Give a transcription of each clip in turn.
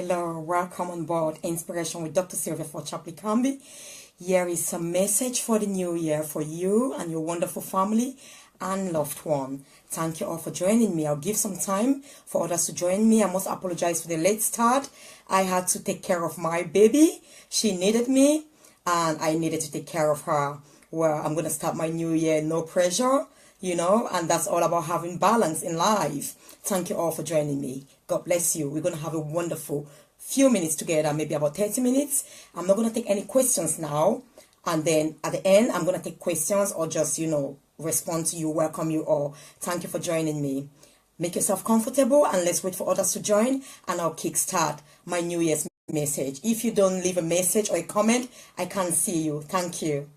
Hello, welcome on board Inspiration with Dr. Sylvia Forchap-Likambi. Here is a message for the new year for you and your wonderful family and loved one. Thank you all for joining me. I'll give some time for others to join me. I must apologize for the late start. I had to take care of my baby. She needed me and I needed to take care of her. Well, I'm going to start my new year, no pressure, and that's all about having balance in life. Thank you all for joining me. God bless you. We're going to have a wonderful few minutes together, maybe about 30 minutes. I'm not going to take any questions now. And then at the end, I'm going to take questions or just, respond to you, welcome you all. Thank you for joining me. Make yourself comfortable and let's wait for others to join and I'll kickstart my New Year's message. If you don't leave a message or a comment, I can't see you. Thank you.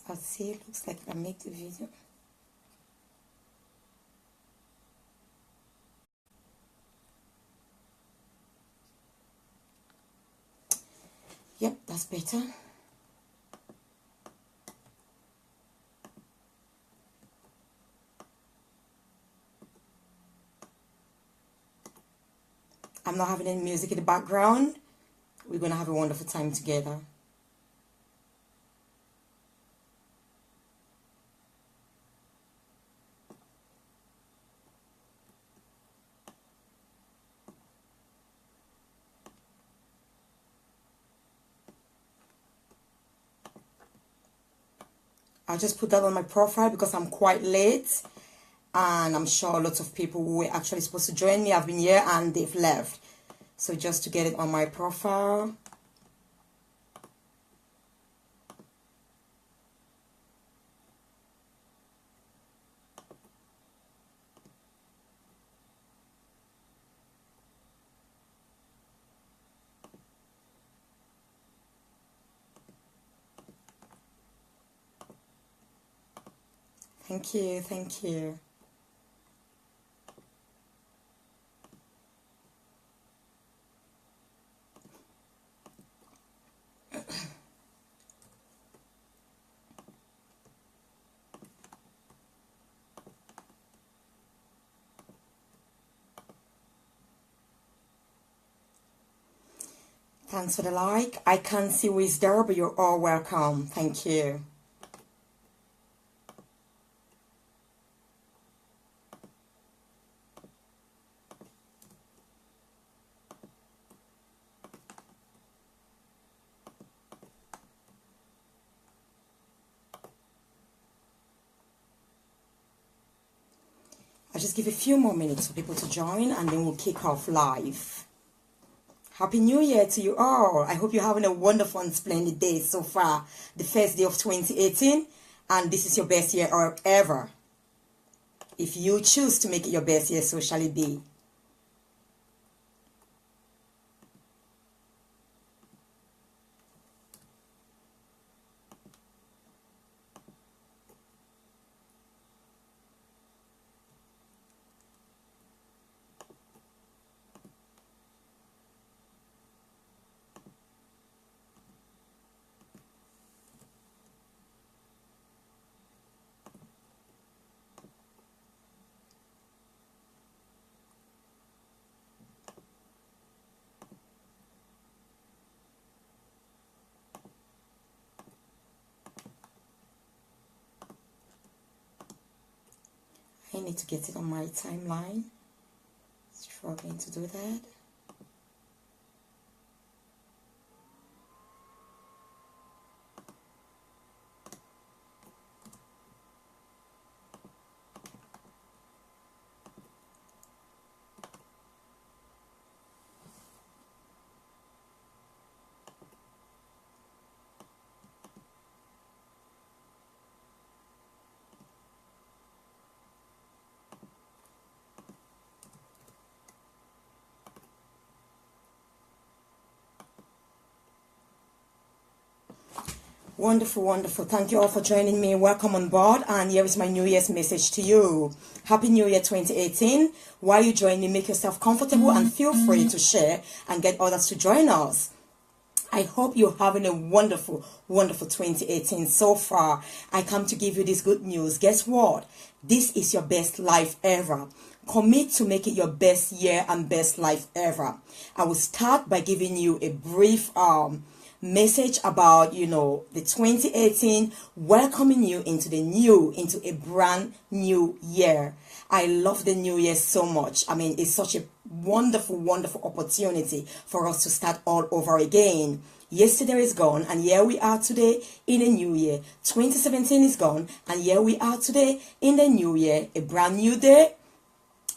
Let's see, it looks like I make the video. Yep, that's better. I'm not having any music in the background. We're going to have a wonderful time together. I'll just put that on my profile because I'm quite late and I'm sure lots of people who were actually supposed to join me have been here and they've left. So just to get it on my profile. Thank you, thank you. Thanks for the like. I can't see who is there, but you're all welcome. Thank you. I'll just give a few more minutes for people to join and then we'll kick off live. Happy New Year to you all. I hope you're having a wonderful and splendid day so far. The first day of 2018 and this is your best year ever. If you choose to make it your best year, so shall it be. I need to get it on my timeline. Struggling to do that. Wonderful, wonderful. Thank you all for joining me. Welcome on board. And here is my New Year's message to you. Happy New Year 2018. While you join me, make yourself comfortable and feel free to share and get others to join us. I hope you're having a wonderful, wonderful 2018 so far. I come to give you this good news. Guess what? This is your best life ever. Commit to make it your best year and best life ever. I will start by giving you a brief message about, the 2018, welcoming you into a brand new year. I love the new year so much. I mean, it's such a wonderful, wonderful opportunity for us to start all over again. Yesterday is gone, and here we are today in a new year. 2017 is gone, and here we are today in the new year, a brand new day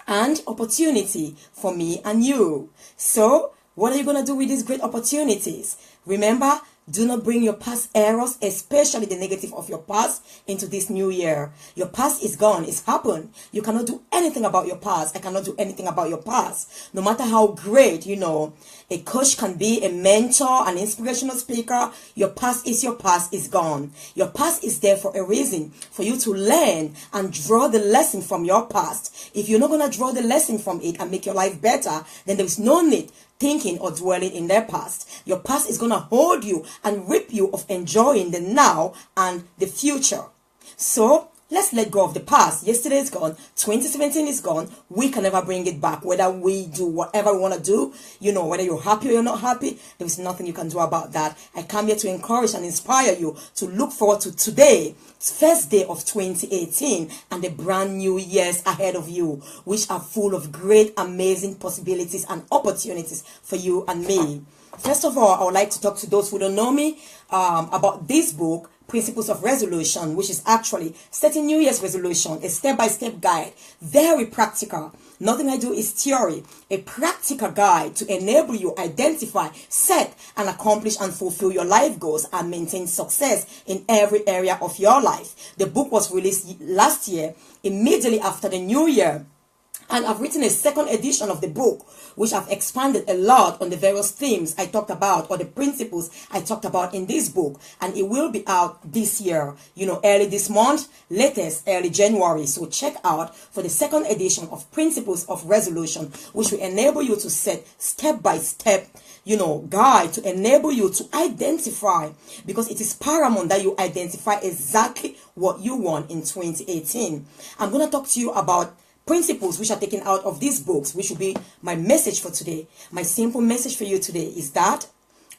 and opportunity for me and you. So, what are you going to do with these great opportunities? Remember, do not bring your past errors, especially the negative of your past, into this new year. Your past is gone. It's happened. You cannot do anything about your past. I cannot do anything about your past. No matter how great, a coach can be, a mentor, an inspirational speaker, your past is gone. Your past is there for a reason, for you to learn and draw the lesson from your past. If you're not going to draw the lesson from it and make your life better, then there is no need thinking or dwelling in their past. Your past is going to hold you and rip you of enjoying the now and the future. So let's let go of the past. Yesterday is gone. 2017 is gone. We can never bring it back. Whether we do whatever we want to do, whether you're happy or you're not happy, there is nothing you can do about that. I come here to encourage and inspire you to look forward to today, first day of 2018, and the brand new years ahead of you, which are full of great, amazing possibilities and opportunities for you and me. First of all, I would like to talk to those who don't know me about this book, Principles of Resolution, which is actually setting New Year's resolution, a step-by-step guide, very practical. Nothing I do is theory, a practical guide to enable you identify, set, and accomplish and fulfill your life goals and maintain success in every area of your life. The book was released last year, immediately after the New Year. And I've written a second edition of the book, which I've expanded a lot on the various themes I talked about, or the principles I talked about in this book. And it will be out this year, early this month, latest early January. So check out for the second edition of Principles of Resolution, which will enable you to set step-by-step guide to enable you to identify, because it is paramount that you identify exactly what you want in 2018. I'm going to talk to you about principles which are taken out of these books, which will be my message for today. My simple message for you today is that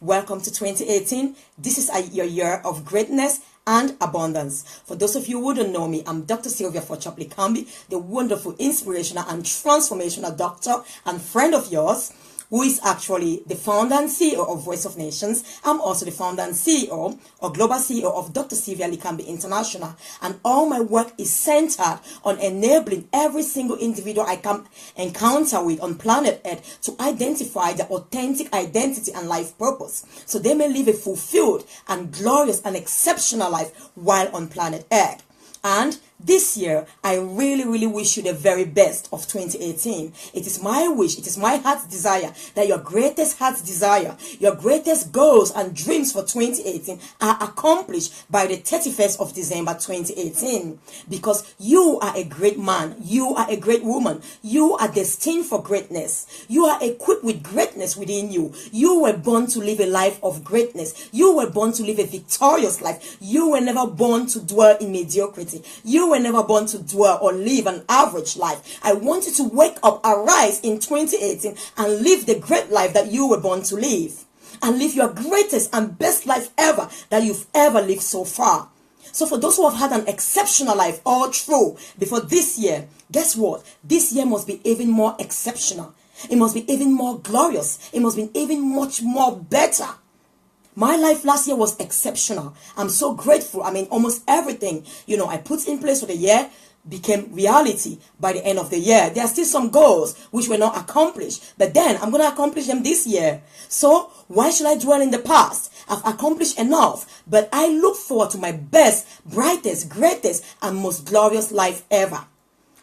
welcome to 2018. This is your year of greatness and abundance. For those of you who don't know me, I'm Dr. Sylvia Forchap-Likambi, the wonderful, inspirational, and transformational doctor and friend of yours, who is actually the founder and CEO of Voice of Nations. I'm also the founder and CEO or global CEO of Dr. Sylvia-Likambi International. And all my work is centered on enabling every single individual I come encounter with on planet Earth to identify their authentic identity and life purpose, so they may live a fulfilled and glorious and exceptional life while on planet Earth. And this year, I really, really wish you the very best of 2018. It is my wish, it is my heart's desire that your greatest heart's desire, your greatest goals and dreams for 2018 are accomplished by the 31st of December 2018. Because you are a great man, you are a great woman, you are destined for greatness. You are equipped with greatness within you. You were born to live a life of greatness. You were born to live a victorious life. You were never born to dwell in mediocrity. You were never born to dwell or live an average life. I want you to wake up, arise in 2018 and live the great life that you were born to live. And live your greatest and best life ever that you've ever lived so far. So for those who have had an exceptional life all through before this year, guess what? This year must be even more exceptional. It must be even more glorious. It must be even much more better. My life last year was exceptional. I'm so grateful. I mean, almost everything, I put in place for the year became reality by the end of the year. There are still some goals which were not accomplished, but then I'm going to accomplish them this year. So why should I dwell in the past? I've accomplished enough, but I look forward to my best, brightest, greatest, and most glorious life ever.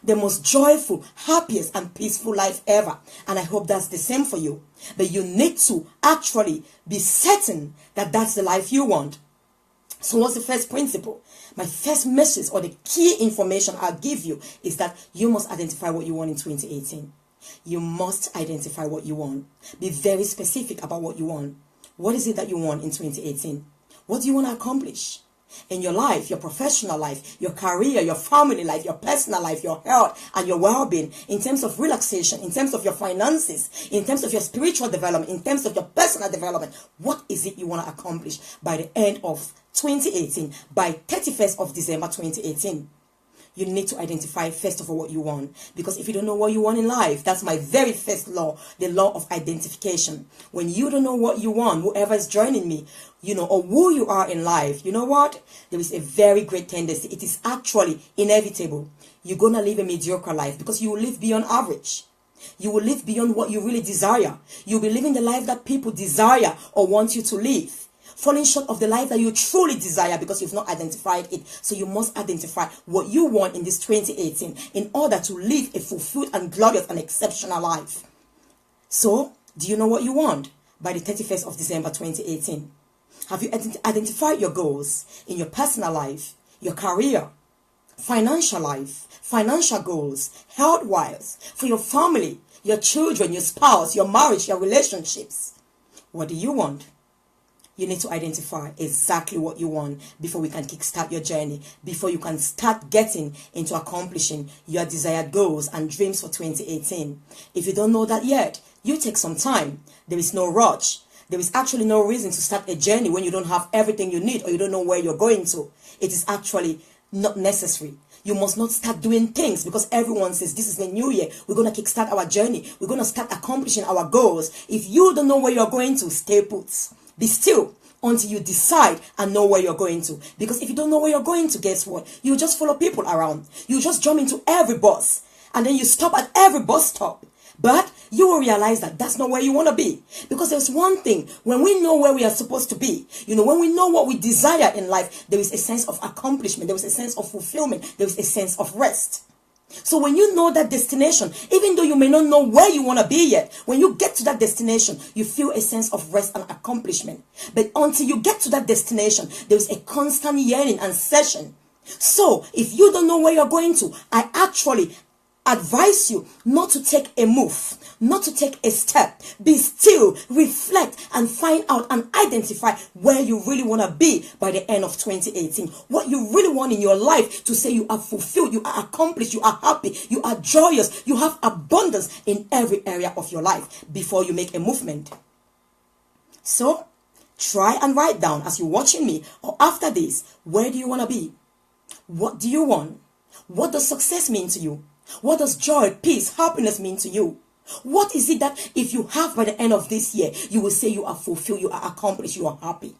The most joyful, happiest, and peaceful life ever. And I hope that's the same for you. But you need to actually be certain that that's the life you want. So what's the first principle? My first message or the key information I'll give you is that you must identify what you want in 2018. You must identify what you want. Be very specific about what you want. What is it that you want in 2018? What do you want to accomplish? In your life, your professional life, your career, your family life, your personal life, your health and your well-being, in terms of relaxation, in terms of your finances, in terms of your spiritual development, in terms of your personal development, what is it you want to accomplish by the end of 2018, by 31st of December 2018? You need to identify first of all what you want, because if you don't know what you want in life, that's my very first law, the law of identification. When you don't know what you want, whoever is joining me, or who you are in life, you know what? There is a very great tendency. It is actually inevitable. You're going to live a mediocre life because you will live beyond average. You will live beyond what you really desire. You'll be living the life that people desire or want you to live, falling short of the life that you truly desire because you've not identified it. So you must identify what you want in this 2018 in order to live a fulfilled and glorious and exceptional life. So, do you know what you want by the 31st of December 2018? Have you identified your goals in your personal life, your career, financial life, financial goals, health-wise, for your family, your children, your spouse, your marriage, your relationships? What do you want? You need to identify exactly what you want before we can kickstart your journey, before you can start getting into accomplishing your desired goals and dreams for 2018. If you don't know that yet, you take some time. There is no rush. There is actually no reason to start a journey when you don't have everything you need or you don't know where you're going to. It is actually not necessary. You must not start doing things because everyone says this is the new year. We're going to kickstart our journey. We're going to start accomplishing our goals. If you don't know where you're going to, stay put. Be still until you decide and know where you're going to. Because if you don't know where you're going to, guess what? You just follow people around. You just jump into every bus and then you stop at every bus stop. But you will realize that that's not where you want to be. Because there's one thing, when we know where we are supposed to be, when we know what we desire in life, there is a sense of accomplishment, there is a sense of fulfillment, there is a sense of rest. So when you know that destination, even though you may not know where you want to be yet, when you get to that destination, you feel a sense of rest and accomplishment. But until you get to that destination, there is a constant yearning and session. So if you don't know where you're going to, I actually advise you not to take a move, not to take a step. Be still, reflect, and find out and identify where you really want to be by the end of 2018. What you really want in your life to say you are fulfilled, you are accomplished, you are happy, you are joyous, you have abundance in every area of your life before you make a movement. So, try and write down as you're watching me or after this, where do you want to be? What do you want? What does success mean to you? What does joy, peace, happiness mean to you? What is it that if you have by the end of this year, you will say you are fulfilled, you are accomplished, you are happy?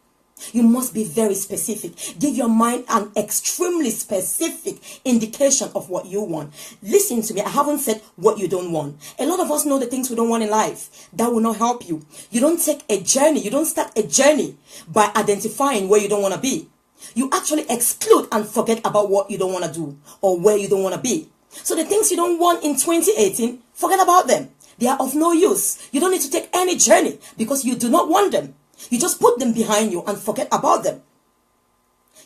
You must be very specific. Give your mind an extremely specific indication of what you want. Listen to me. I haven't said what you don't want. A lot of us know the things we don't want in life. That will not help you. You don't take a journey. You don't start a journey by identifying where you don't want to be. You actually exclude and forget about what you don't want to do or where you don't want to be. So the things you don't want in 2018, forget about them. They are of no use. You don't need to take any journey because you do not want them. You just put them behind you and forget about them.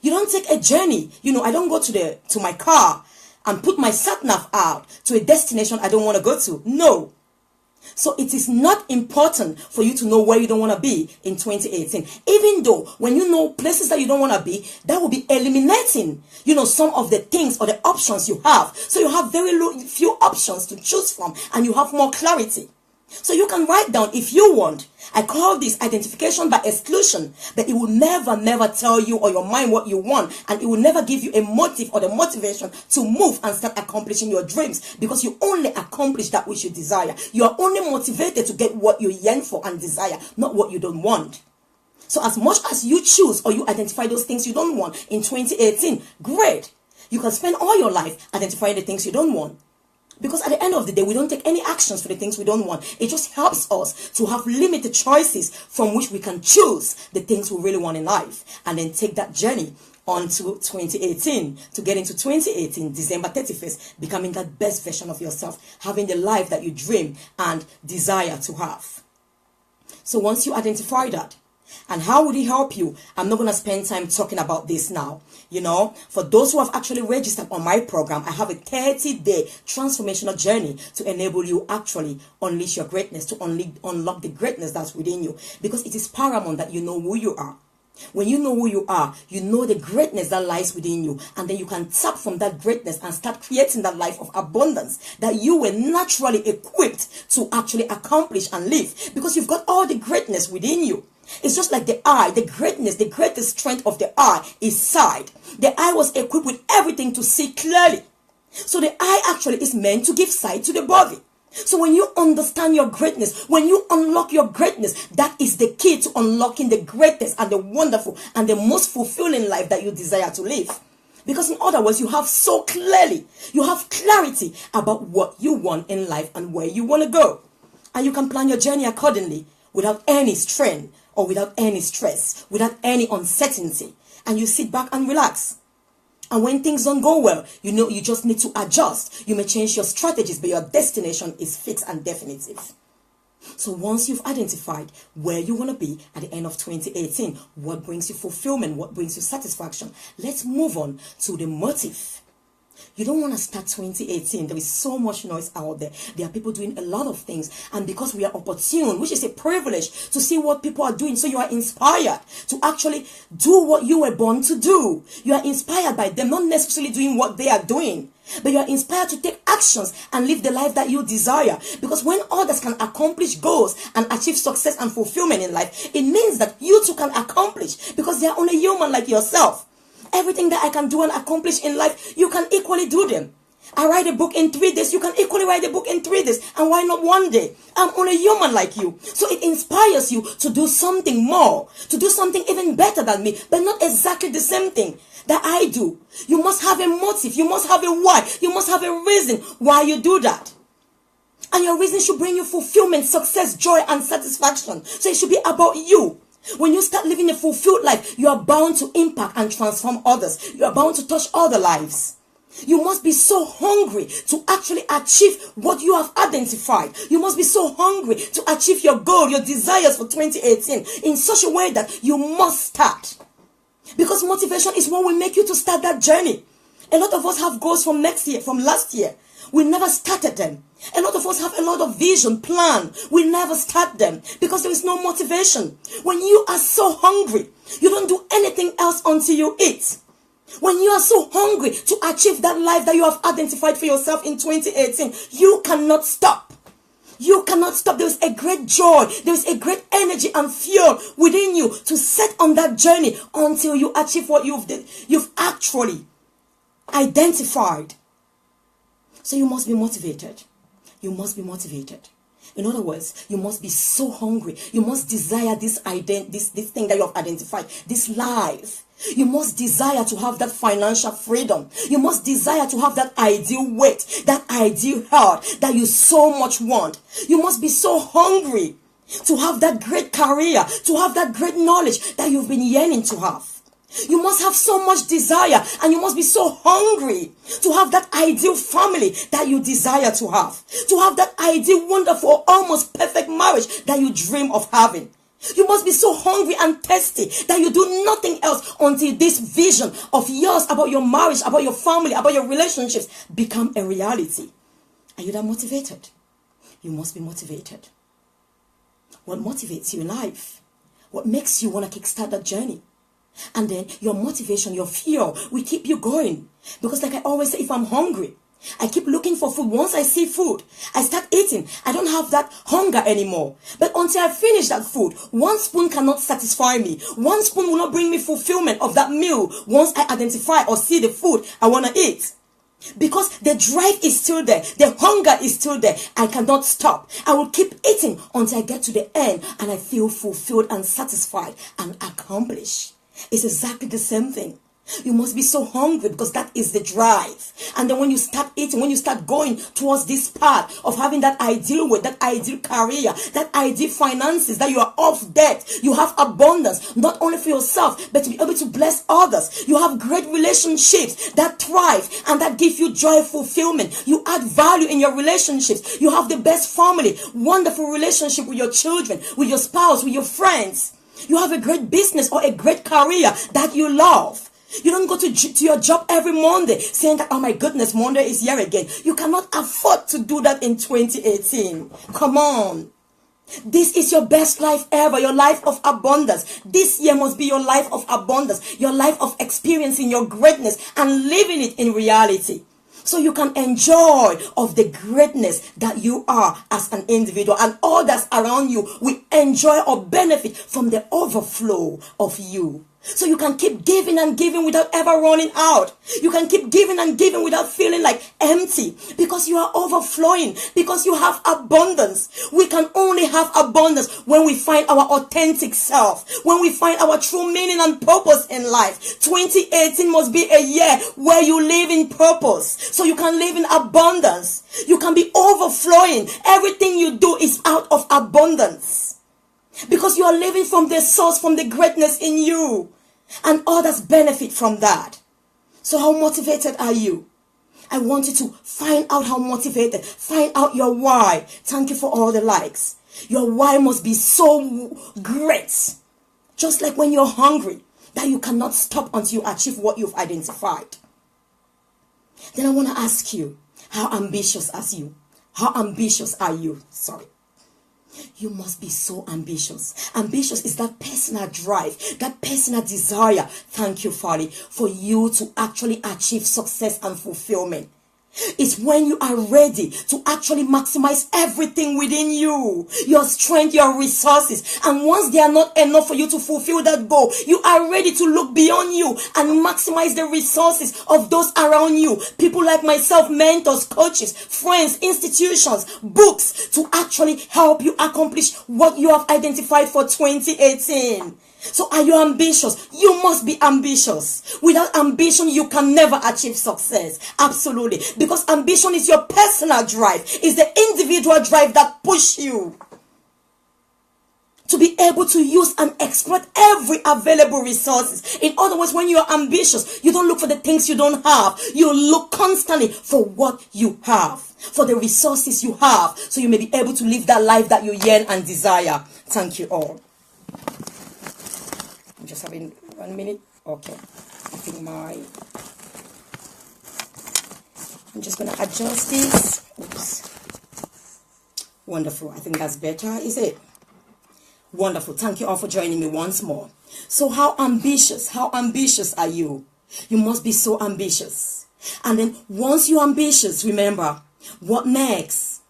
You don't take a journey. I don't go to my car and put my sat-nav out to a destination I don't want to go to. No. So it is not important for you to know where you don't want to be in 2018. Even though when you know places that you don't want to be, that will be eliminating, some of the things or the options you have. So you have very few options to choose from and you have more clarity. So you can write down if you want. I call this identification by exclusion, but it will never tell you or your mind what you want, and it will never give you a motive or the motivation to move and start accomplishing your dreams, because you only accomplish that which you desire. You are only motivated to get what you yearn for and desire, not what you don't want. So as much as you choose or you identify those things you don't want in 2018, great. You can spend all your life identifying the things you don't want. Because at the end of the day, we don't take any actions for the things we don't want. It just helps us to have limited choices from which we can choose the things we really want in life. And then take that journey on to 2018, to get into 2018, December 31st, becoming that best version of yourself, having the life that you dream and desire to have. So once you identify that, And how would he help you? I'm not going to spend time talking about this now. You know, for those who have actually registered on my program, I have a 30-day transformational journey to enable you actually unleash your greatness, to unlock the greatness that's within you. Because it is paramount that you know who you are. When you know who you are, you know the greatness that lies within you. And then you can tap from that greatness and start creating that life of abundance that you were naturally equipped to actually accomplish and live. Because you've got all the greatness within you. It's just like the eye, the greatness, the greatest strength of the eye is sight. The eye was equipped with everything to see clearly. So the eye actually is meant to give sight to the body. So when you understand your greatness, when you unlock your greatness, that is the key to unlocking the greatest and the wonderful and the most fulfilling life that you desire to live. Because in other words, you have clarity about what you want in life and where you want to go. And you can plan your journey accordingly without any strain or without any stress, without any uncertainty. And you sit back and relax. And when things don't go well, you know you just need to adjust. You may change your strategies, but your destination is fixed and definitive. So once you've identified where you want to be at the end of 2018, what brings you fulfillment, what brings you satisfaction, let's move on to the motive. You don't want to start 2018. There is so much noise out there. There are people doing a lot of things. And because we are opportune, which is a privilege to see what people are doing, so you are inspired to actually do what you were born to do. You are inspired by them, not necessarily doing what they are doing. But you are inspired to take actions and live the life that you desire. Because when others can accomplish goals and achieve success and fulfillment in life, it means that you too can accomplish. Because they are only human like yourself. Everything that I can do and accomplish in life, you can equally do them. I write a book in 3 days, you can equally write a book in 3 days. And why not one day? I'm only human like you. So it inspires you to do something more, to do something even better than me, but not exactly the same thing that I do. You must have a motive, you must have a why, you must have a reason why you do that. And your reason should bring you fulfillment, success, joy, and satisfaction. So it should be about you. When you start living a fulfilled life, you are bound to impact and transform others. You are bound to touch other lives. You must be so hungry to actually achieve what you have identified. You must be so hungry to achieve your goal, your desires for 2018 in such a way that you must start. Because motivation is what will make you to start that journey. A lot of us have goals from next year, from last year. We never started them. A lot of us have a lot of vision, plan. We never start them because there is no motivation. When you are so hungry, you don't do anything else until you eat. When you are so hungry to achieve that life that you have identified for yourself in 2018, you cannot stop. You cannot stop. There is a great joy. There is a great energy and fuel within you to set on that journey until you achieve what you've actually identified. So you must be motivated. You must be motivated. In other words, you must be so hungry. You must desire this thing that you have identified, this life. You must desire to have that financial freedom. You must desire to have that ideal weight, that ideal health that you so much want. You must be so hungry to have that great career, to have that great knowledge that you've been yearning to have. You must have so much desire and you must be so hungry to have that ideal family that you desire to have that ideal, wonderful, almost perfect marriage that you dream of having. You must be so hungry and thirsty that you do nothing else until this vision of yours about your marriage, about your family, about your relationships become a reality. Are you that motivated? You must be motivated. What motivates you in life? What makes you want to kickstart that journey? And then your motivation, your fuel will keep you going. Because like I always say, if I'm hungry, I keep looking for food. Once I see food, I start eating. I don't have that hunger anymore. But until I finish that food, one spoon cannot satisfy me. One spoon will not bring me fulfillment of that meal once I identify or see the food I want to eat. Because the drive is still there. The hunger is still there. I cannot stop. I will keep eating until I get to the end and I feel fulfilled and satisfied and accomplished. It's exactly the same thing. You must be so hungry because that is the drive. And then when you start eating, when you start going towards this path of having that ideal weight, that ideal career, that ideal finances, that you are off debt, you have abundance, not only for yourself, but to be able to bless others. You have great relationships that thrive and that give you joy, fulfillment. You add value in your relationships. You have the best family, wonderful relationship with your children, with your spouse, with your friends. You have a great business or a great career that you love. You don't go to your job every Monday saying that, oh my goodness, Monday is here again. You cannot afford to do that in 2018. Come on. This is your best life ever, your life of abundance. This year must be your life of abundance, your life of experiencing your greatness and living it in reality. So you can enjoy of the greatness that you are as an individual, and all that's around you will enjoy or benefit from the overflow of you. So you can keep giving and giving without ever running out. You can keep giving and giving without feeling like empty, because you are overflowing, because you have abundance. We can only have abundance when we find our authentic self, when we find our true meaning and purpose in life. 2018 must be a year where you live in purpose, so you can live in abundance. You can be overflowing. Everything you do is out of abundance, because you are living from the source, from the greatness in you. And others benefit from that. So how motivated are you? I want you to find out how motivated. Find out your why. Thank you for all the likes. Your why must be so great. Just like when you're hungry, that you cannot stop until you achieve what you've identified. Then I want to ask you, how ambitious are you? How ambitious are you? Sorry. You must be so ambitious. Ambitious is that personal drive, that personal desire. Thank you, Father, for you to actually achieve success and fulfillment. It's when you are ready to actually maximize everything within you, your strength, your resources. And once they are not enough for you to fulfill that goal, you are ready to look beyond you and maximize the resources of those around you. People like myself, mentors, coaches, friends, institutions, books, to actually help you accomplish what you have identified for 2018. So are you ambitious? You must be ambitious. Without ambition, you can never achieve success. Absolutely. Because ambition is your personal drive. It's the individual drive that pushes you to be able to use and exploit every available resources. In other words, when you are ambitious, you don't look for the things you don't have. You look constantly for what you have, for the resources you have, so you may be able to live that life that you yearn and desire. Thank you all. Just having 1 minute. Okay, I think I'm just gonna adjust this. Oops. Wonderful. I think that's better, is it? Wonderful. Thank you all for joining me once more. So how ambitious are you? You must be so ambitious. And then once you're ambitious, remember, what next?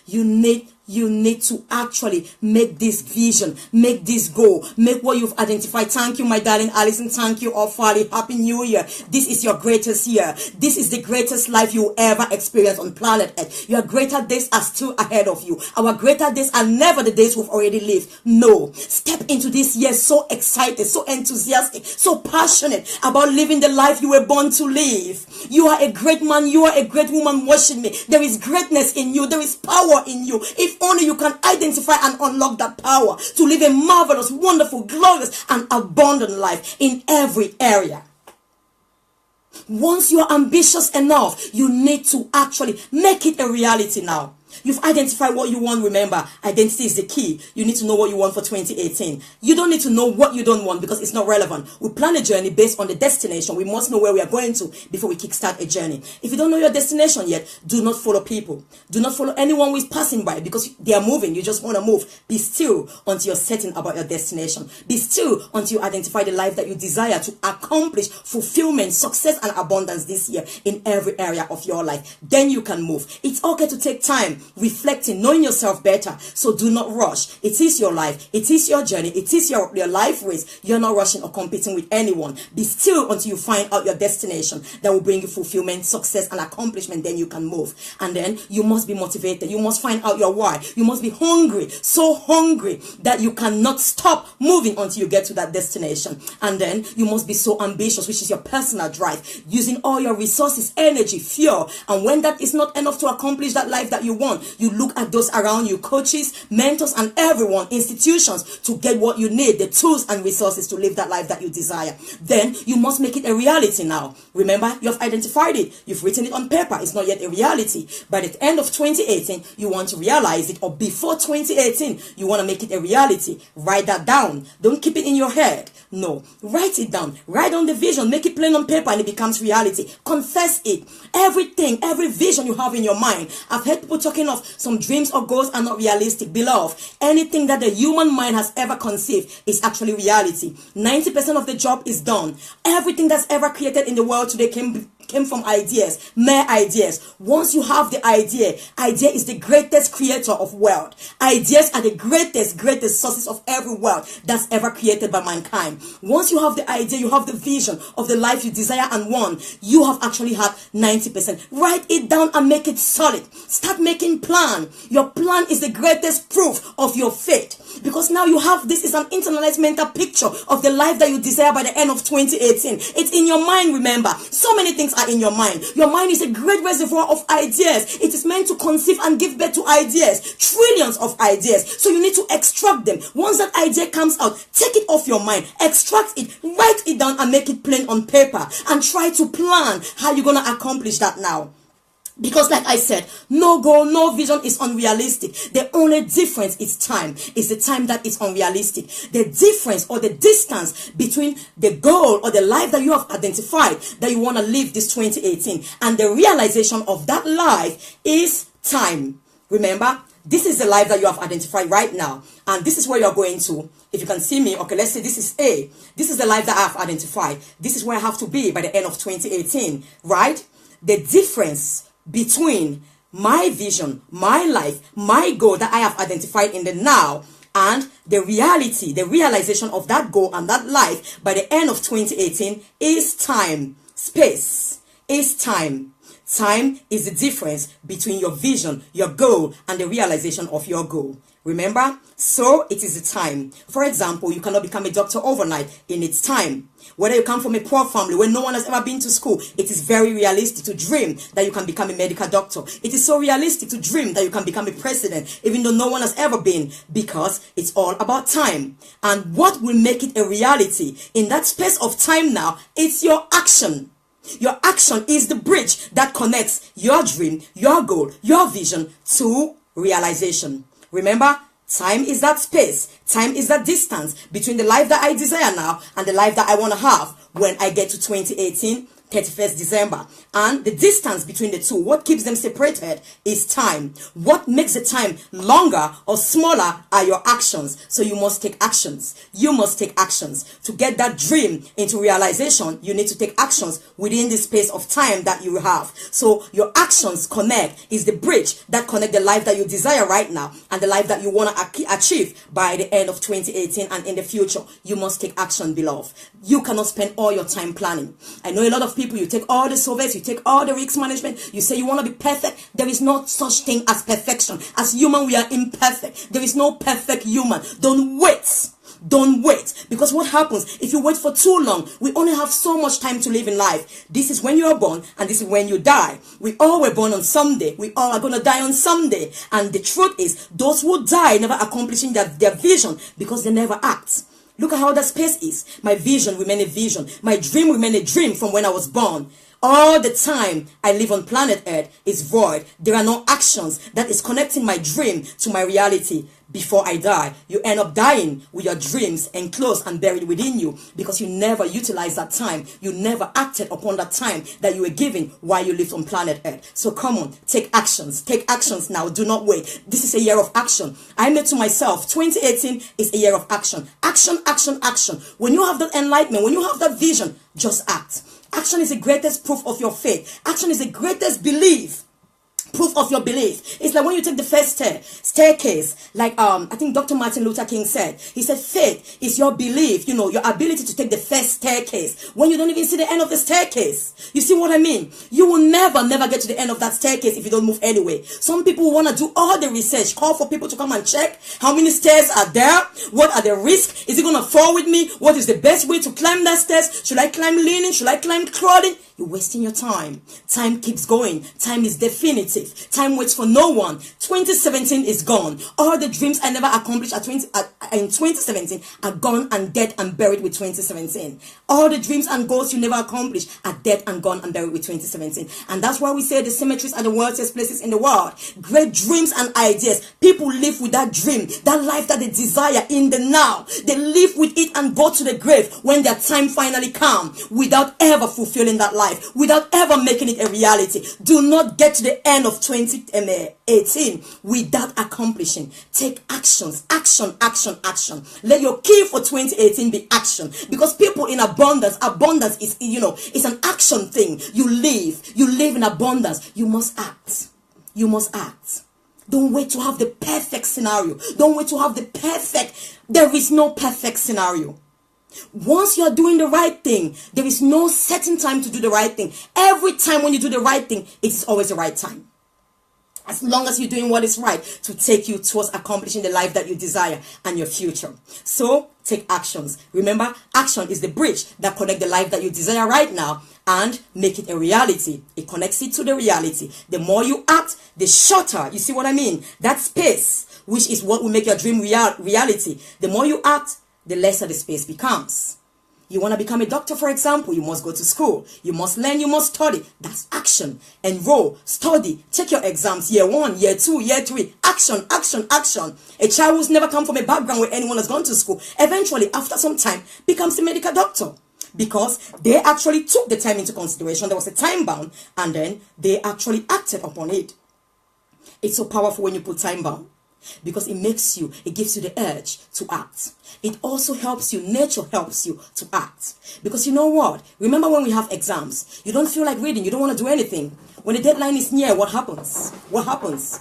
You need to actually make this vision, make this goal, make what you've identified. Thank you, my darling Alison. Thank you all, Farley. Happy New Year. This is your greatest year. This is the greatest life you will ever experience on planet Earth. Your greater days are still ahead of you. Our greater days are never the days we've already lived. No. Step into this year so excited, so enthusiastic, so passionate about living the life you were born to live. You are a great man. You are a great woman watching me. There is greatness in you. There is power in you. If only you can identify and unlock that power to live a marvelous, wonderful, glorious, and abundant life in every area. Once you are ambitious enough, you need to actually make it a reality now. You've identified what you want. Remember, identity is the key. You need to know what you want for 2018. You don't need to know what you don't want, because it's not relevant. We plan a journey based on the destination. We must know where we are going to before we kickstart a journey. If you don't know your destination yet, do not follow people. Do not follow anyone who is passing by, because they are moving. You just want to move. Be still until you're certain about your destination. Be still until you identify the life that you desire to accomplish fulfillment, success, and abundance this year in every area of your life. Then you can move. It's okay to take time, reflecting, knowing yourself better. So do not rush. It is your life. It is your journey. It is your life race. You're not rushing or competing with anyone. Be still until you find out your destination that will bring you fulfillment, success, and accomplishment. Then you can move. And then you must be motivated. You must find out your why. You must be hungry, so hungry that you cannot stop moving until you get to that destination. And then you must be so ambitious, which is your personal drive, using all your resources, energy, fuel. And when that is not enough to accomplish that life that you want, vision, you look at those around you, coaches, mentors, and everyone, institutions, to get what you need, the tools and resources to live that life that you desire. Then you must make it a reality now. Remember, you have identified it. You've written it on paper. It's not yet a reality. By the end of 2018, you want to realize it, or before 2018, you want to make it a reality. Write that down. Don't keep it in your head. No, write it down. Write on the vision. Make it plain on paper and it becomes reality. Confess it. Everything, every vision you have in your mind. I've heard people talking of some dreams or goals are not realistic. Beloved, anything that the human mind has ever conceived is actually reality. 90% of the job is done. Everything that's ever created in the world today came from ideas, mere ideas. Once you have the idea is the greatest creator of wealth. Ideas are the greatest sources of every wealth that's ever created by mankind. Once you have the idea, you have the vision of the life you desire and want, you have actually had 90%. Write it down and make it solid. Start making plan. Your plan is the greatest proof of your faith, because now you have, this is an internalized mental picture of the life that you desire by the end of 2018. It's in your mind. Remember, so many things are in your mind. Your mind is a great reservoir of ideas. It is meant to conceive and give birth to ideas, trillions of ideas. So you need to extract them. Once that idea comes out, take it off your mind, extract it, write it down and make it plain on paper, and try to plan how you're going to accomplish that now. Because like I said, no goal, no vision is unrealistic. The only difference is time. It's the time that is unrealistic. The difference or the distance between the goal or the life that you have identified that you want to live this 2018 and the realization of that life is time. Remember, this is the life that you have identified right now. And this is where you're going to. If you can see me, okay, let's say this is A. This is the life that I have identified. This is where I have to be by the end of 2018, right? The difference between my vision, my life, my goal that I have identified in the now, and the reality, the realization of that goal and that life by the end of 2018 is time. Space is time. Time is the difference between your vision, your goal, and the realization of your goal. Remember? So it is the time. For example, you cannot become a doctor overnight. In its time. Whether you come from a poor family where no one has ever been to school, it is very realistic to dream that you can become a medical doctor. It is so realistic to dream that you can become a president, even though no one has ever been, because it's all about time. And what will make it a reality in that space of time now, it's your action. Your action is the bridge that connects your dream, your goal, your vision to realization. Remember, time is that space. Time is that distance between the life that I desire now and the life that I want to have when I get to 2018, 31st December. And the distance between the two, what keeps them separated is time. What makes the time longer or smaller are your actions. So you must take actions. You must take actions. To get that dream into realization, you need to take actions within the space of time that you have. So your actions connect, is the bridge that connect the life that you desire right now and the life that you want to achieve by the end of 2018 and in the future. You must take action, beloved. You cannot spend all your time planning. I know a lot of people, you take all the surveys, you take all the risk management, you say you want to be perfect. There is no such thing as perfection. As human, we are imperfect. There is no perfect human. Don't wait. Don't wait. Because what happens if you wait for too long? We only have so much time to live in life. This is when you are born and this is when you die. We all were born on someday. We all are going to die on someday. And the truth is, those who die never accomplishing their vision because they never act. Look at how that space is. My vision remained a vision. My dream remained a dream from when I was born. All the time I live on planet Earth is void. There are no actions that is connecting my dream to my reality. Before I die, you end up dying with your dreams enclosed and buried within you because you never utilized that time. You never acted upon that time that you were given while you lived on planet Earth. So come on, take actions. Take actions now. Do not wait. This is a year of action. I made to myself, 2018 is a year of action. Action, action, action. When you have that enlightenment, when you have that vision, just act. Action is the greatest proof of your faith. Action is the greatest belief. Proof of your belief. It's like when you take the first staircase, like I think Dr. Martin Luther King said. He said faith is your belief, you know, your ability to take the first staircase when you don't even see the end of the staircase. You see what I mean? You will never get to the end of that staircase if you don't move anyway. Some people want to do all the research, call for people to come and check how many stairs are there, what are the risks, is it going to fall with me, what is the best way to climb that stairs, should I climb leaning, should I climb crawling? You're wasting your time. Time keeps going. Time is definitive. Time waits for no one. 2017 is gone. All the dreams I never accomplished in 2017 are gone and dead and buried with 2017. All the dreams and goals you never accomplished are dead and gone and buried with 2017. And that's why we say the cemeteries are the wealthiest places in the world. Great dreams and ideas. People live with that dream, that life that they desire in the now. They live with it and go to the grave when their time finally comes without ever fulfilling that life, without ever making it a reality. Do not get to the end of 2018 without accomplishing. Take actions, action, action, action. Let your key for 2018 be action, because people in abundance is, it's an action thing. You live in abundance. You must act. You must act. Don't wait to have the perfect scenario. Don't wait to have there is no perfect scenario. Once you're doing the right thing, there is no certain time to do the right thing. Every time when you do the right thing, it is always the right time. As long as you're doing what is right to take you towards accomplishing the life that you desire and your future. So, take actions. Remember, action is the bridge that connects the life that you desire right now and make it a reality. It connects it to the reality. The more you act, the shorter. You see what I mean? That space, which is what will make your dream reality. The more you act, the lesser the space becomes. You want to become a doctor, for example, you must go to school. You must learn, you must study. That's action. Enroll, study, take your exams, year 1, year 2, year 3. Action, action, action. A child who's never come from a background where anyone has gone to school, eventually, after some time, becomes a medical doctor. Because they actually took the time into consideration. There was a time bound, and then they actually acted upon it. It's so powerful when you put time bound, because it gives you the urge to act. It also helps you, nature helps you to act. Because you know what? Remember when we have exams, you don't feel like reading, you don't want to do anything. When the deadline is near, what happens? What happens?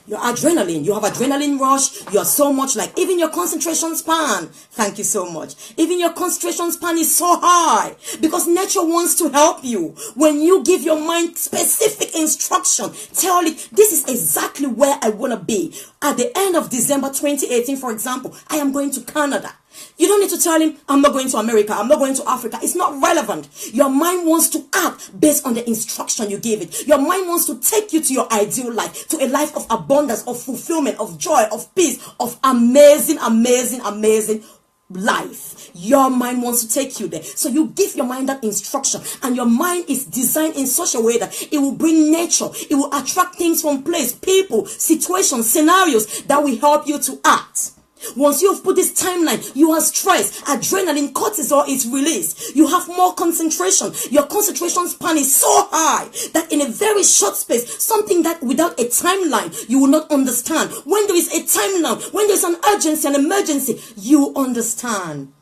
Your adrenaline, you have adrenaline rush, you are so much like, even your concentration span, thank you so much, even your concentration span is so high, because nature wants to help you. When you give your mind specific instruction, tell it, this is exactly where I want to be. At the end of December 2018, for example, I am going to Canada. You don't need to tell him, I'm not going to America, I'm not going to Africa. It's not relevant. Your mind wants to act based on the instruction you give it. Your mind wants to take you to your ideal life, to a life of abundance, of fulfillment, of joy, of peace, of amazing, amazing, amazing life. Your mind wants to take you there. So you give your mind that instruction, and your mind is designed in such a way that it will bring nature. It will attract things from place, people, situations, scenarios that will help you to act. Once you've put this timeline, you are stressed, adrenaline, cortisol is released. You have more concentration. Your concentration span is so high that in a very short space, something that without a timeline, you will not understand. When there is a timeline, when there is an urgency, an emergency, you understand.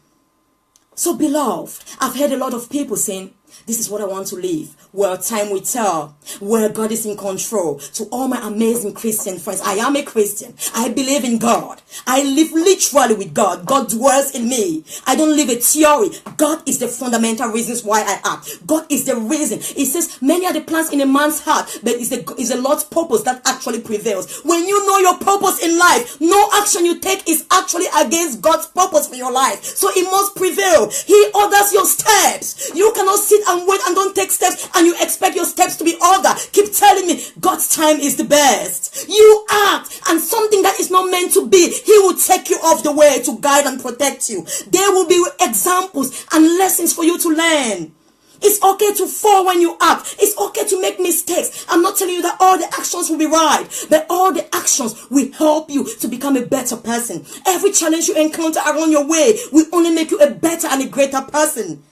So beloved, I've heard a lot of people saying, this is what I want to live. Well, time will tell. Where God is in control. To all my amazing Christian friends, I am a Christian. I believe in God. I live literally with God. God dwells in me. I don't live a theory. God is the fundamental reasons why I act. God is the reason. It says, many are the plans in a man's heart, but it's the Lord's purpose that actually prevails. When you know your purpose in life, no action you take is actually against God's purpose for your life. So it must prevail. He orders your steps. You cannot sit and wait and don't take steps and you expect your steps to be ordered. Keep telling me God's time is the best. You act, and something that is not meant to be, He will take you off the way to guide and protect you. There will be examples and lessons for you to learn. It's okay to fall when you act. It's okay to make mistakes. I'm not telling you that all the actions will be right, but all the actions will help you to become a better person. Every challenge you encounter around your way will only make you a better and a greater person.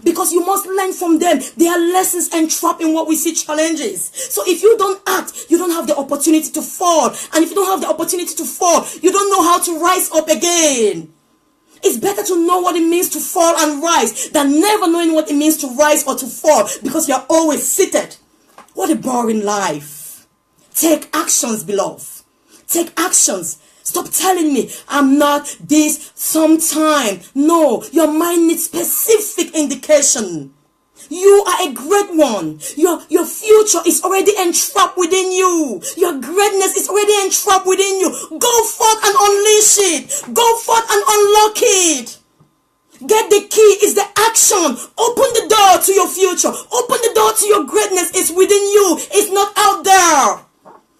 Because you must learn from them. There are lessons entrapped in what we see challenges. So if you don't act, you don't have the opportunity to fall. And if you don't have the opportunity to fall, you don't know how to rise up again. It's better to know what it means to fall and rise than never knowing what it means to rise or to fall, because you're always seated. What a boring life. Take actions, beloved. Take actions. Stop telling me I'm not this sometime. No, your mind needs specific indication. You are a great one. Your future is already entrapped within you. Your greatness is already entrapped within you. Go forth and unleash it. Go forth and unlock it. Get the key. Is the action. Open the door to your future. Open the door to your greatness. It's within you. It's not out there.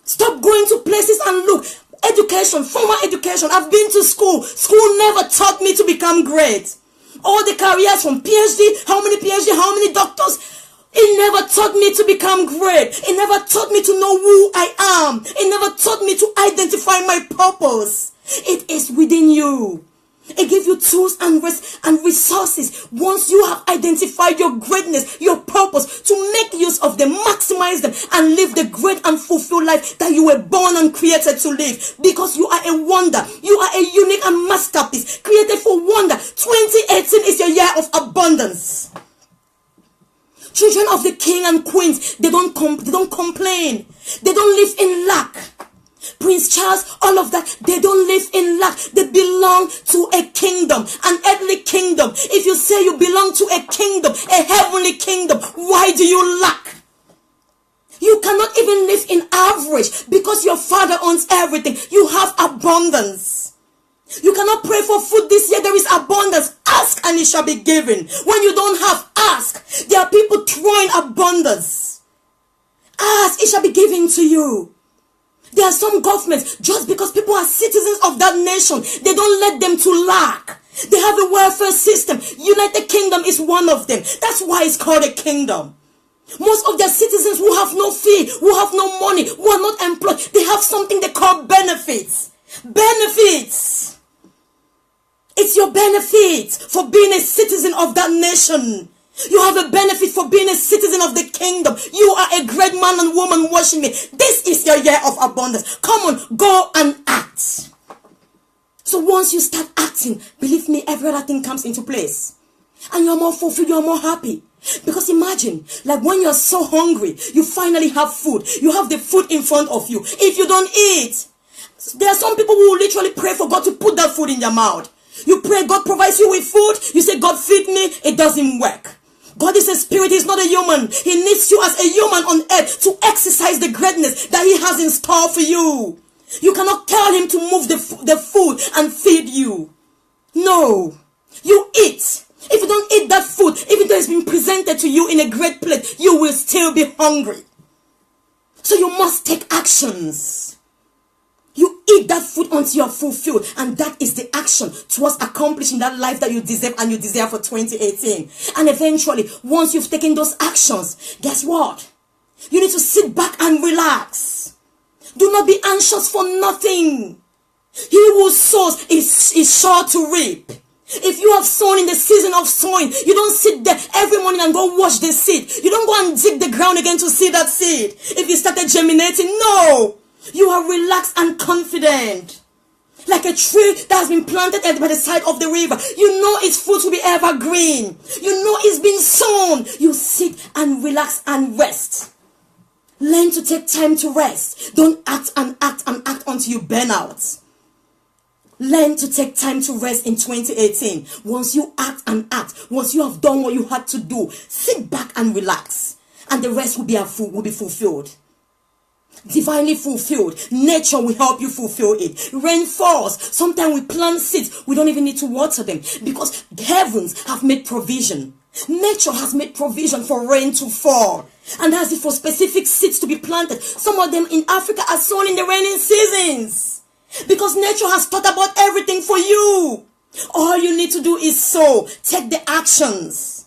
Stop going to places and look. Education, formal education. I've been to school. School never taught me to become great. All the careers from PhD, how many doctors? It never taught me to become great. It never taught me to know who I am. It never taught me to identify my purpose. It is within you. It gives you tools and resources. Once you have identified your greatness, your purpose, to make use of them, maximize them, and live the great and fulfilled life that you were born and created to live. Because you are a wonder. You are a unique and masterpiece, created for wonder. 2018 is your year of abundance. Children of the king and queens, they don't complain. They don't live in lack. Prince Charles, all of that, they don't live in lack. They belong to a kingdom, an earthly kingdom. If you say you belong to a kingdom, a heavenly kingdom, why do you lack? You cannot even live in average because your father owns everything. You have abundance. You cannot pray for food this year. There is abundance. Ask and it shall be given. When you don't have, ask. There are people throwing abundance. Ask, it shall be given to you. There are some governments, just because people are citizens of that nation, they don't let them to lack. They have a welfare system. United Kingdom is one of them. That's why it's called a kingdom. Most of their citizens who have no fee, who have no money, who are not employed, they have something they call benefits. Benefits. It's your benefit for being a citizen of that nation. You have a benefit for being a citizen of the kingdom. You are a great man and woman watching me. This is your year of abundance. Come on, go and act. So once you start acting, believe me, every other thing comes into place. And you're more fulfilled, you're more happy. Because imagine, like when you're so hungry, you finally have food. You have the food in front of you. If you don't eat, there are some people who literally pray for God to put that food in their mouth. You pray, God provides you with food. You say, God feed me. It doesn't work. God is a spirit, he's not a human. He needs you as a human on earth to exercise the greatness that he has in store for you. You cannot tell him to move the food and feed you. No. You eat. If you don't eat that food, even though it's been presented to you in a great plate, you will still be hungry. So you must take actions. You eat that food until you are fulfilled, and that is the action towards accomplishing that life that you deserve and you desire for 2018. And eventually, once you've taken those actions, guess what? You need to sit back and relax. Do not be anxious for nothing. He who sows is sure to reap. If you have sown in the season of sowing, you don't sit there every morning and go wash the seed. You don't go and dig the ground again to see that seed. If you started germinating, no. You are relaxed and confident. Like a tree that has been planted by the side of the river. You know its fruit will be evergreen. You know it's been sown. You sit and relax and rest. Learn to take time to rest. Don't act and act and act until you burn out. Learn to take time to rest in 2018. Once you act and act, once you have done what you had to do, sit back and relax. And the rest will be fulfilled. Divinely fulfilled. Nature will help you fulfill it. Rain falls. Sometimes we plant seeds. We don't even need to water them because heavens have made provision. Nature has made provision for rain to fall. And that's it for specific seeds to be planted. Some of them in Africa are sown in the raining seasons. Because nature has thought about everything for you. All you need to do is sow. Take the actions.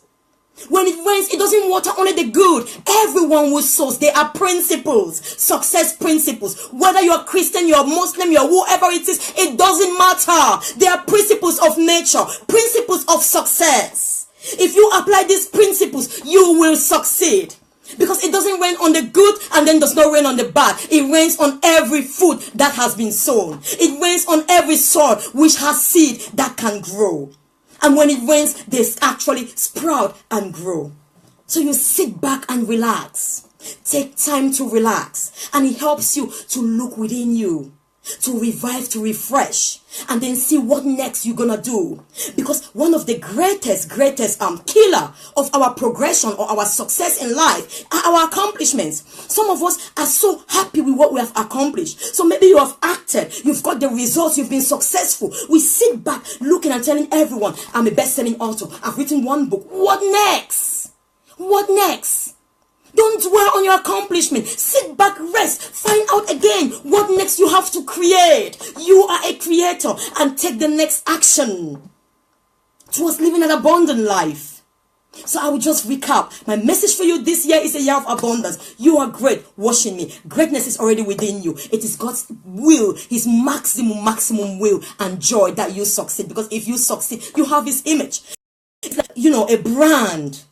When it rains, it doesn't water only the good. Everyone will sow. There are principles, success principles. Whether you're Christian, you're Muslim, you're whoever it is, it doesn't matter. There are principles of nature, principles of success. If you apply these principles, you will succeed. Because it doesn't rain on the good and then does not rain on the bad. It rains on every food that has been sown. It rains on every soil which has seed that can grow. And when it rains, they actually sprout and grow. So you sit back and relax. Take time to relax. And it helps you to look within you. to revive, to refresh, and then see what next you're gonna do. Because one of the greatest killer of our progression or our success in life are our accomplishments. Some of us are so happy with what we have accomplished. So maybe you have acted, you've got the results, you've been successful. We sit back looking and telling everyone, I'm a best-selling author, I've written one book. What next? What next? Don't dwell on your accomplishment. Sit back, rest, find out again what next you have to create. You are a creator, and take the next action towards living an abundant life. So I will just recap. My message for you this year is a year of abundance. You are great. Watching me. Greatness is already within you. It is God's will, his maximum will and joy that you succeed. Because if you succeed, you have his image. It's like, a brand.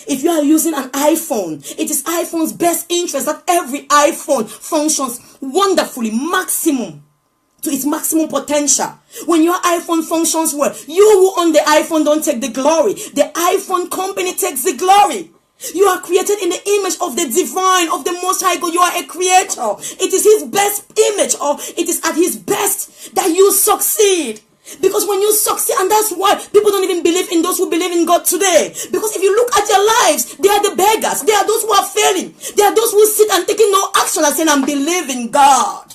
If you are using an iPhone, it is iPhone's best interest that every iPhone functions wonderfully, to its maximum potential. When your iPhone functions well, you who own the iPhone don't take the glory. The iPhone company takes the glory. You are created in the image of the divine, of the Most High God. You are a creator. It is his best image, or it is at his best that you succeed. Because when you succeed, and that's why people don't even believe in those who believe in God today. Because if you look at their lives, they are the beggars. They are those who are failing. They are those who sit and taking no action and saying, I'm believing God.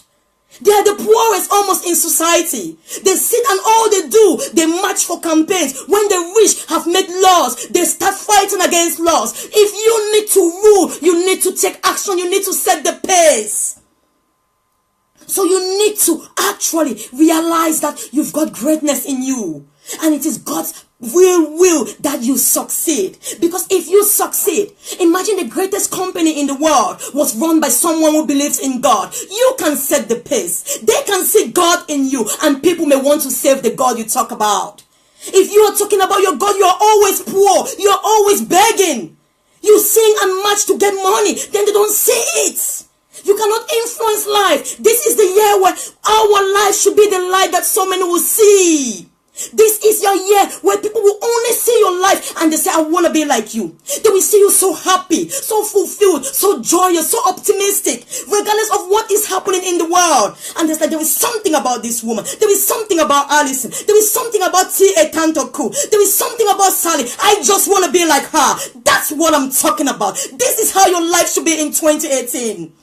They are the poorest almost in society. They sit and all they do, they march for campaigns. When the rich have made laws, they start fighting against laws. If you need to rule, you need to take action. You need to set the pace. So you need to actually realize that you've got greatness in you. And it is God's will that you succeed. Because if you succeed, imagine the greatest company in the world was run by someone who believes in God. You can set the pace. They can see God in you, and people may want to save the God you talk about. If you are talking about your God, you are always poor. You are always begging. You sing and march to get money, then they don't see it. You cannot influence life. This is the year where our life should be the light that so many will see. This is your year where people will only see your life and they say, I want to be like you. They will see you so happy, so fulfilled, so joyous, so optimistic, regardless of what is happening in the world. And it's like, there is something about this woman. There is something about Alison. There is something about T.A. Tantoku. There is something about Sally. I just want to be like her. That's what I'm talking about. This is how your life should be in 2018.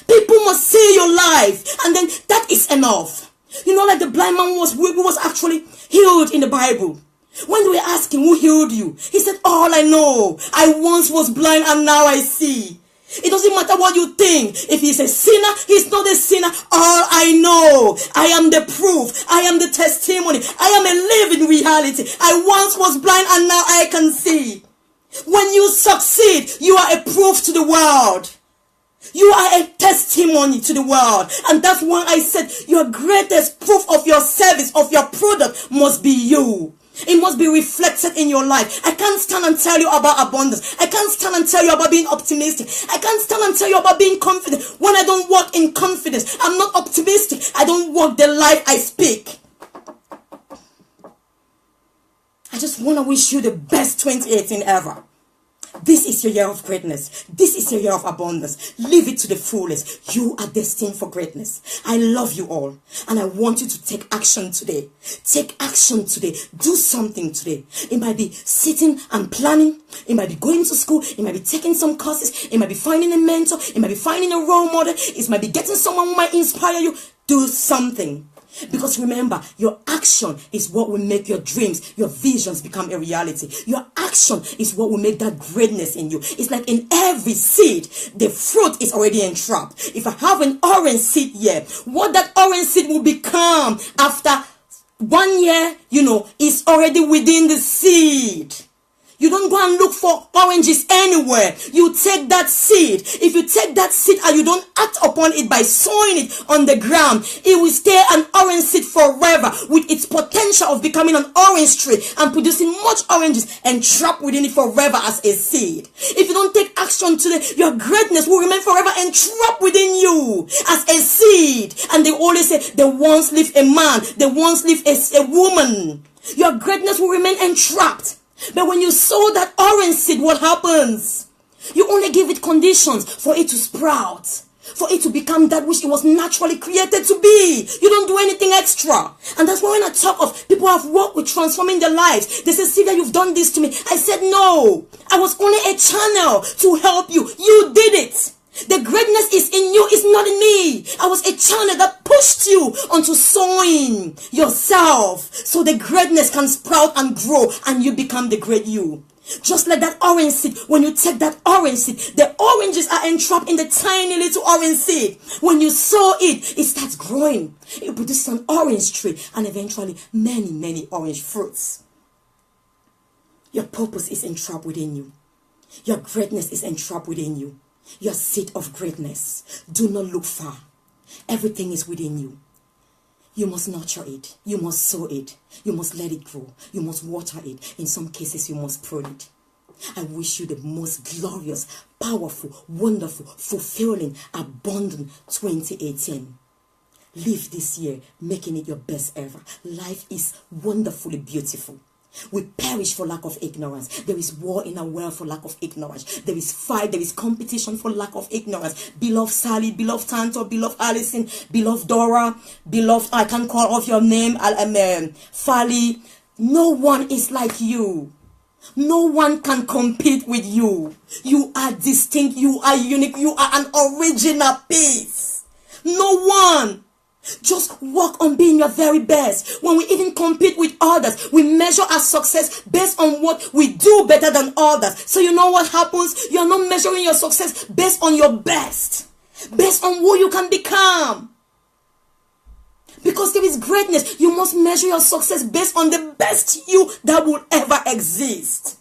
People must see your life, and then that is enough. Like the blind man was actually healed in the Bible. When they were asking, who healed you? He said, all I know, I once was blind and now I see. It doesn't matter what you think. If he's a sinner, he's not a sinner. All I know, I am the proof. I am the testimony. I am a living reality. I once was blind and now I can see. When you succeed, you are a proof to the world. You are a testimony to the world. And that's why I said your greatest proof of your service, of your product, must be you. It must be reflected in your life. I can't stand and tell you about abundance. I can't stand and tell you about being optimistic. I can't stand and tell you about being confident when I don't walk in confidence. I'm not optimistic. I don't walk the life I speak. I just want to wish you the best 2018 ever. This is your year of greatness. This is your year of abundance. Live it to the fullest. You are destined for greatness. I love you all. And I want you to take action today. Take action today. Do something today. It might be sitting and planning. It might be going to school. It might be taking some courses. It might be finding a mentor. It might be finding a role model. It might be getting someone who might inspire you. Do something. Because remember, your action is what will make your dreams, your visions become a reality. Your action is what will make that greatness in you. It's like in every seed, the fruit is already entrapped. If I have an orange seed here, what that orange seed will become after 1 year, is already within the seed. You don't go and look for oranges anywhere. You take that seed. If you take that seed and you don't act upon it by sowing it on the ground, it will stay an orange seed forever with its potential of becoming an orange tree and producing much oranges and trapped within it forever as a seed. If you don't take action today, your greatness will remain forever entrapped within you as a seed. And they always say, they once lived a man, they once lived a woman. Your greatness will remain entrapped. But when you sow that orange seed, what happens? You only give it conditions for it to sprout. for it to become that which it was naturally created to be. You don't do anything extra. And that's why when I talk of people who have worked with transforming their lives, they say, Sylvia, you've done this to me. I said, no, I was only a channel to help you. You did it. The greatness is in you, it's not in me. I was a channel that pushed you onto sowing yourself so the greatness can sprout and grow and you become the great you. Just like that orange seed, when you take that orange seed, the oranges are entrapped in the tiny little orange seed. When you sow it, it starts growing. It produces an orange tree and eventually many, many orange fruits. Your purpose is entrapped within you. Your greatness is entrapped within you. Your seed of greatness. Do not look far. Everything is within you. You must nurture it. You must sow it. You must let it grow. You must water it. In some cases, you must prune it. I wish you the most glorious, powerful, wonderful, fulfilling, abundant 2018. Live this year, making it your best ever. Life is wonderfully beautiful. We perish for lack of ignorance. There is war in our world for lack of ignorance. There is fight, there is competition for lack of ignorance. Beloved Sally, beloved Tanto, beloved Allison, beloved Dora, beloved, I can't call off your name, Fali. No one is like you. No one can compete with you. You are distinct, you are unique, you are an original piece. No one. Just work on being your very best. When we even compete with others, we measure our success based on what we do better than others. So you know what happens? You're not measuring your success based on your best, based on who you can become. Because there is greatness, you must measure your success based on the best you that will ever exist.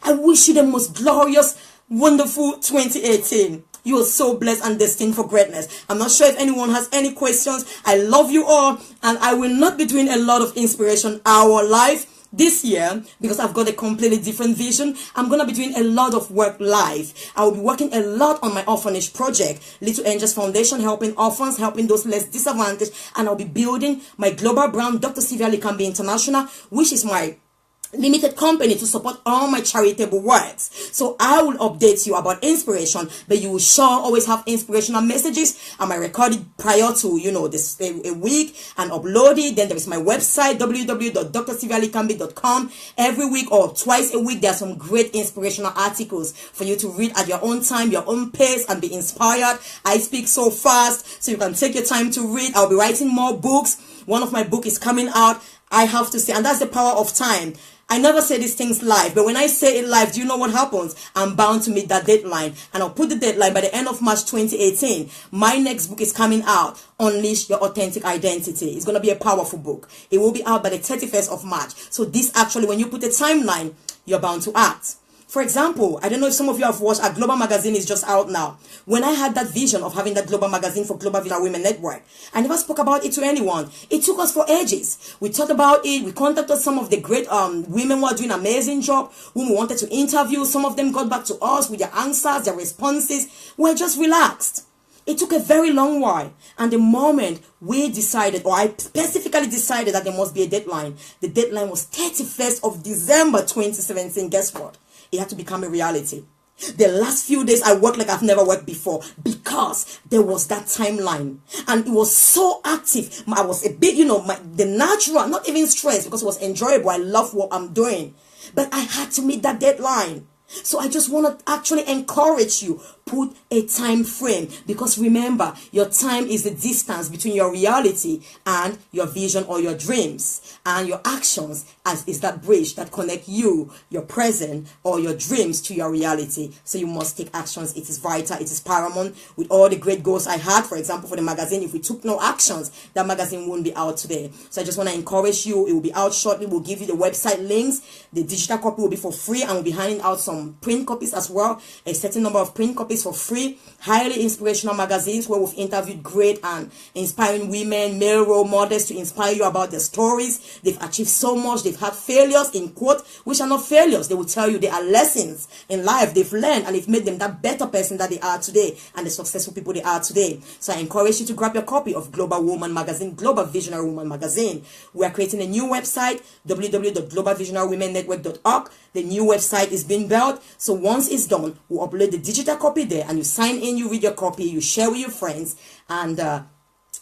I wish you the most glorious, wonderful 2018. You are so blessed and destined for greatness. I'm not sure if anyone has any questions. I love you all, and I will not be doing a lot of inspiration hour live this year because I've got a completely different vision. I'm going to be doing a lot of work live. I will be working a lot on my orphanage project, Little Angels Foundation, helping orphans, helping those less disadvantaged, and I'll be building my global brand, Dr. Sylvia-Likambi International, which is my limited company to support all my charitable works. So I will update you about inspiration, but you will sure always have inspirational messages. I might record it prior to, this a week and upload it. Then there is my website, www.drsylvialikambi.com. Every week or twice a week, there are some great inspirational articles for you to read at your own time, your own pace, and be inspired. I speak so fast, so you can take your time to read. I'll be writing more books. One of my books is coming out. I have to say, and that's the power of time. I never say these things live, but when I say it live, do you know what happens? I'm bound to meet that deadline, and I'll put the deadline by the end of March 2018. My next book is coming out, Unleash Your Authentic Identity. It's going to be a powerful book. It will be out by the 31st of March. So this actually, when you put a timeline, you're bound to act. For example, I don't know if some of you have watched, our Global Magazine is just out now. When I had that vision of having that Global Magazine for Global Visionary Women Network, I never spoke about it to anyone. It took us for ages. We talked about it. We contacted some of the great women who are doing an amazing job, whom we wanted to interview. Some of them got back to us with their answers, their responses. We're just relaxed. It took a very long while. And the moment we decided, or I specifically decided that there must be a deadline, the deadline was 31st of December 2017. Guess what? It had to become a reality. The last few days I worked like I've never worked before because there was that timeline and it was so active. I was a bit, the natural, not even stressed because it was enjoyable. I love what I'm doing, but I had to meet that deadline. So I just want to actually encourage you, put a time frame, because remember, your time is the distance between your reality and your vision or your dreams, and your actions is that bridge that connect you, your present or your dreams to your reality. So you must take actions. It is vital. It is paramount. With all the great goals I had, for example, for the magazine, if we took no actions, that magazine wouldn't be out today. So I just want to encourage you. It will be out shortly. We'll give you the website links. The digital copy will be for free, and we'll be handing out some print copies as well, a certain number of print copies for free. Highly inspirational magazines where we've interviewed great and inspiring women, male role models to inspire you about their stories. They've achieved so much. They've had failures, in quote, which are not failures. They will tell you they are lessons in life they've learned, and it's made them that better person that they are today and the successful people they are today. So I encourage you to grab your copy of Global Woman Magazine, Global Visionary Woman Magazine. We are creating a new website, www.globalvisionarywomennetwork.org. The new website is being built. So once it's done, we'll upload the digital copy be there, and you sign in, you read your copy, you share with your friends, and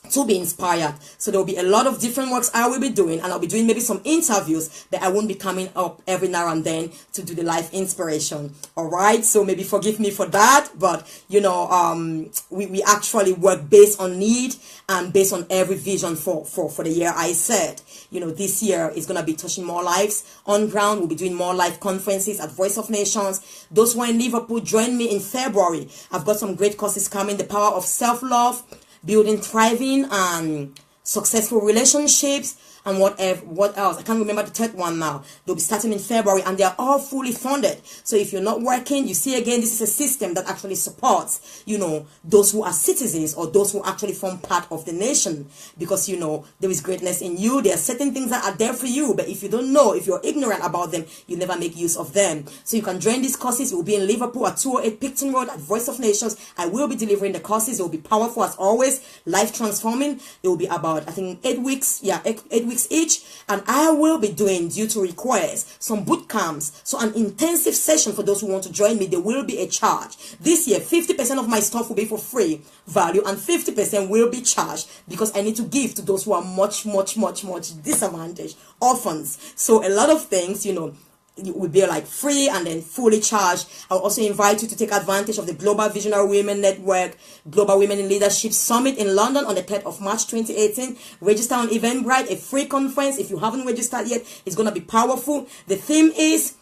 to be inspired. So there will be a lot of different works I will be doing, and I'll be doing maybe some interviews, but I won't be coming up every now and then to do the live inspiration. All right, so maybe forgive me for that, but you know, we actually work based on need and based on every vision for the year. I said, you know, this year is going to be touching more lives on ground. We'll be doing more live conferences at Voice of Nations. Those who are in Liverpool, join me in February. I've got some great courses coming: the power of self-love, building thriving and successful relationships, and what else? I can't remember the third one now. They'll be starting in February, and they are all fully funded. So if you're not working, you see, again, this is a system that actually supports, you know, those who are citizens or those who actually form part of the nation, because, you know, there is greatness in you. There are certain things that are there for you, but if you don't know, if you're ignorant about them, you never make use of them. So you can join these courses. It will be in Liverpool at 208 Picton Road at Voice of Nations. I will be delivering the courses. It will be powerful as always, life transforming. It will be about, I think, 8 weeks. Yeah, 8 weeks each, and I will be doing, due to request, some boot camps. So an intensive session for those who want to join me. There will be a charge. This year, 50% of my stuff will be for free value, and 50% will be charged, because I need to give to those who are much disadvantaged, orphans. So a lot of things, you know, it will be like free and then fully charged. I'll also invite you to take advantage of the Global Visionary Women Network Global Women in Leadership Summit in London on the 3rd of March 2018. Register on Eventbrite, a free conference. If you haven't registered yet, it's going to be powerful. The theme is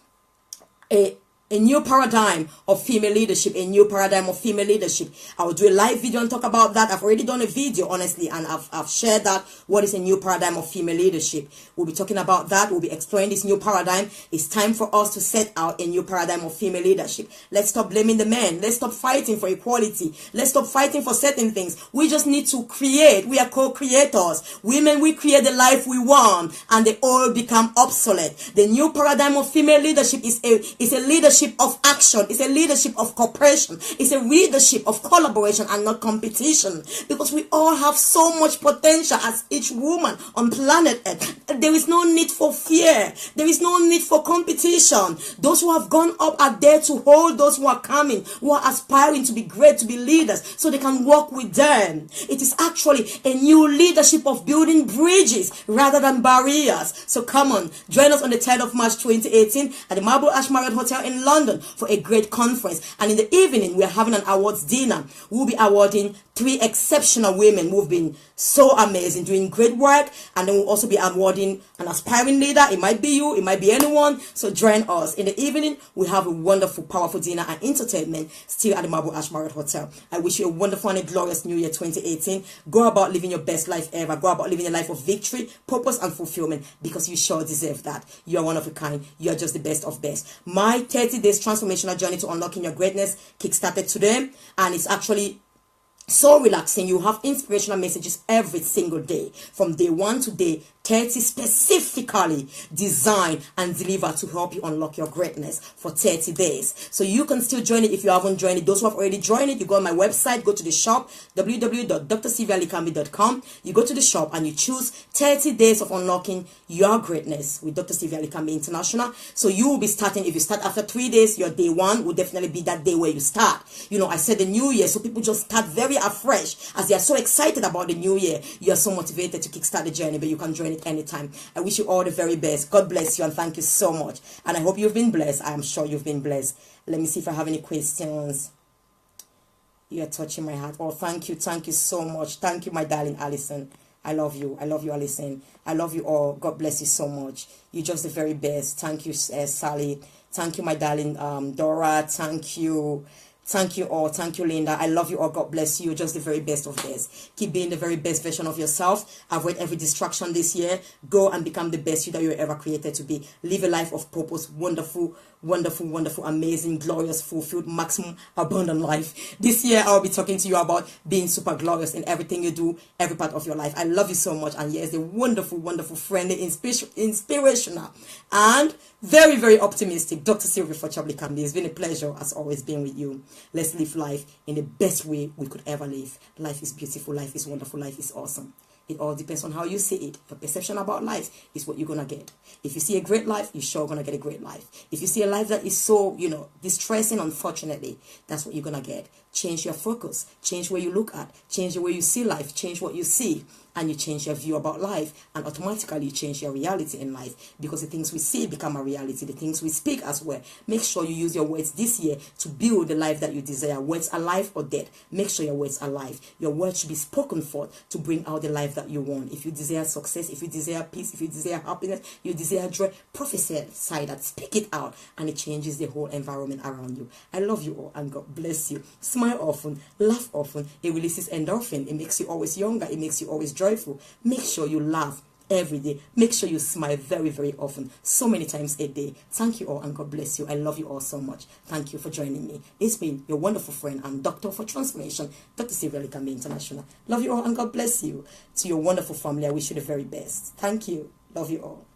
a new paradigm of female leadership, a new paradigm of female leadership. I will do a live video and talk about that. I've already done a video, honestly, and I've shared that. What is a new paradigm of female leadership? We'll be talking about that. We'll be exploring this new paradigm. It's time for us to set out a new paradigm of female leadership. Let's stop blaming the men. Let's stop fighting for equality. Let's stop fighting for certain things. We just need to create. We are co-creators. Women, we create the life we want, and they all become obsolete. The new paradigm of female leadership is a leadership of action. It's a leadership of cooperation. It's a leadership of collaboration and not competition, because we all have so much potential as each woman on planet Earth. There is no need for fear. There is no need for competition. Those who have gone up are there to hold those who are coming, who are aspiring to be great, to be leaders, so they can walk with them. It is actually a new leadership of building bridges rather than barriers. So come on, join us on the 3rd of March 2018 at the Marble Ash Marriott Hotel in London for a great conference. And in the evening, we are having an awards dinner. We'll be awarding 3 exceptional women who've been so amazing, doing great work, and then we'll also be awarding an aspiring leader. It might be you, it might be anyone. So join us. In the evening, we have a wonderful, powerful dinner and entertainment still at the Marble Ash Marriott Hotel. I wish you a wonderful and a glorious New Year 2018. Go about living your best life ever. Go about living a life of victory, purpose, and fulfillment, because you sure deserve that. You are one of a kind. You are just the best of best. My 30 days transformational journey to unlocking your greatness kickstarted today, and it's actually so relaxing. You have inspirational messages every single day, from day 1 to day 30, specifically designed and delivered to help you unlock your greatness for 30 days. So you can still join it if you haven't joined it. Those who have already joined it, you go on my website, go to the shop, www.drsylvia-likambi.com. You go to the shop and you choose 30 days of unlocking your greatness with Dr. Sylvia Likambi International. So you will be starting, if you start after 3 days, your day 1 will definitely be that day where you start. You know, I said the new year, so people just start very afresh as they are so excited about the new year. You are so motivated to kickstart the journey, but you can join it anytime. I wish you all the very best. God bless you, and thank you so much. And I hope you've been blessed. I am sure you've been blessed. Let me see if I have any questions. You are touching my heart. Oh, thank you so much. Thank you, my darling Alison. I love you, Alison. I love you all. God bless you so much. You're just the very best. Thank you, Sally. Thank you, my darling Dora. Thank you. Thank you all. Thank you, Linda. I love you all. God bless you. You're just the very best of best. Keep being the very best version of yourself. Avoid every distraction this year. Go and become the best you that you were ever created to be. Live a life of purpose. Wonderful, wonderful, wonderful, amazing, glorious, fulfilled, maximum, abundant life. This year, I'll be talking to you about being super glorious in everything you do, every part of your life. I love you so much. And yes, the wonderful, wonderful, friendly, inspirational, and very, very optimistic Dr. Sylvia Forchap-Likambi. It's been a pleasure, as always, being with you. Let's live life in the best way we could ever live. Life is beautiful. Life is wonderful. Life is awesome. It all depends on how you see it. Your perception about life is what you're going to get. If you see a great life, you're sure going to get a great life. If you see a life that is so, distressing, unfortunately, that's what you're going to get. Change your focus. Change where you look at. Change the way you see life. Change what you see. And you change your view about life. And automatically you change your reality in life. Because the things we see become a reality. The things we speak as well. Make sure you use your words this year to build the life that you desire. Words are life or death. Make sure your words are life. Your words should be spoken forth to bring out the life that you want. If you desire success, if you desire peace, if you desire happiness, you desire joy, prophesy that. Speak it out. And it changes the whole environment around you. I love you all and God bless you. Smile often, laugh often. It releases endorphin. It makes you always younger. It makes you always joyful. Make sure you laugh every day. Make sure you smile very, very often. So many times a day. Thank you all and God bless you. I love you all so much. Thank you for joining me. It's been your wonderful friend and doctor for transformation, Dr. Sylvia-Likambi International. Love you all and God bless you. To your wonderful family, I wish you the very best. Thank you. Love you all.